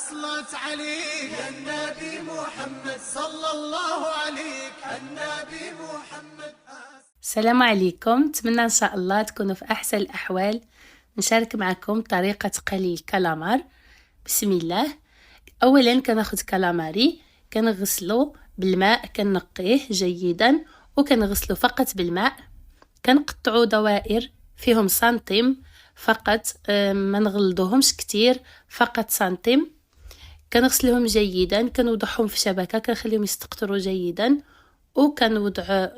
أصلت عليك النبي محمد صلى الله عليك النبي محمد. السلام عليكم، نتمنى ان شاء الله تكونوا في احسن الاحوال. نشارك معكم طريقه قلي الكالامار. بسم الله. اولا كناخذ كالاماري، كنغسلو بالماء، كنقيه جيدا وكنغسلو فقط بالماء. كنقطعو دوائر فيهم سنتيم فقط، ما نغلضوهمش كتير، فقط سنتيم. كنغسلهم جيدا، كنوضعهم في شبكه، كنخليهم يستقطروا جيدا،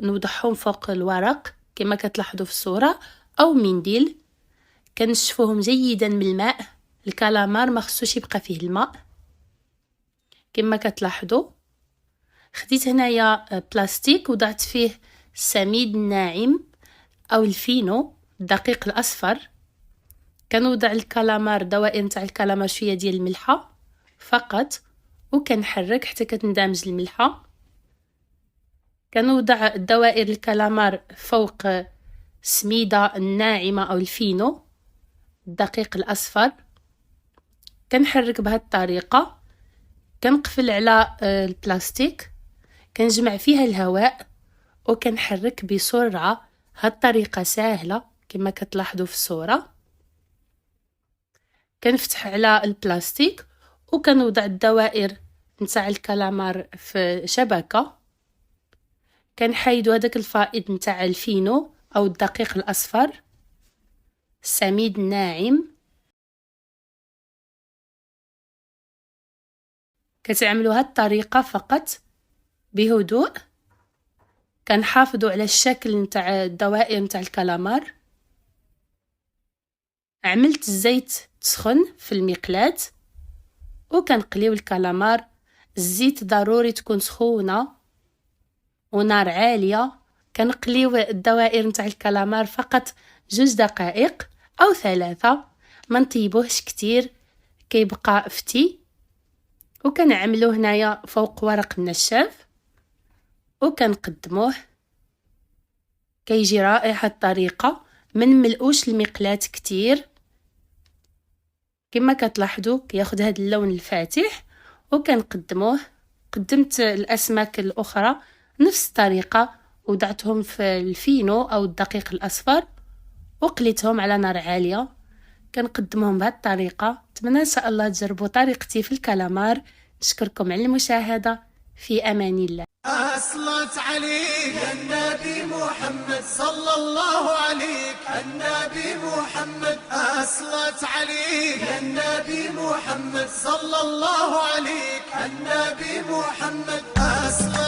نوضعهم فوق الورق كما كتلاحظوا في الصوره او منديل. كنشفوهم جيدا من الماء. الكالامار ما خصوش يبقى فيه الماء كما كتلاحظوا. خديت هنايا بلاستيك وضعت فيه السميد الناعم او الفينو، الدقيق الاصفر. كنوضع الكالامار، دوائر نتاع الكالامار، شويه ديال الملحه فقط، وكنحرك حتى كتندمج الملحه. كنوضع الدوائر الكالامار فوق السميده الناعمه او الفينو، الدقيق الاصفر. كنحرك بهذه الطريقه. كنقفل على البلاستيك، كنجمع فيها الهواء وكنحرك بسرعه. هذه الطريقه سهله كما كتلاحظوا في الصوره. كنفتح على البلاستيك وكنوضع الدوائر نتاع الكالامار في شبكه. كنحيدوا هذاك الفائض نتاع الفينو او الدقيق الاصفر، السميد الناعم. كتعملوا هاد الطريقه فقط بهدوء. كنحافظوا على الشكل نتاع الدوائر نتاع الكالامار. عملت الزيت تسخن في المقلاة وكنقليو الكالامار. الزيت ضروري تكون سخونه ونار عاليه. كنقليو الدوائر نتاع الكالامار فقط 2 دقائق او 3، ما نطيبوهش كتير كيبقى فتي. وكنعملو هنايا فوق ورق النشاف وكنقدموه. كيجي رائع هاد الطريقه، ما نملؤوش المقلاة كتير كما كتلاحظوا. كياخذ هاد اللون الفاتح وكنقدموه. قدمت الاسماك الاخرى نفس الطريقه، وضعتهم في الفينو او الدقيق الاصفر وقليتهم على نار عاليه. كنقدمهم بهذه الطريقه. اتمنى ان شاء الله تجربوا طريقتي في الكالامار. نشكركم على المشاهده. في امان الله. أصلت عليك النبي محمد صلى الله عليك النبي محمد. أصلت عليك النبي محمد صلى الله عليك النبي محمد. أصلت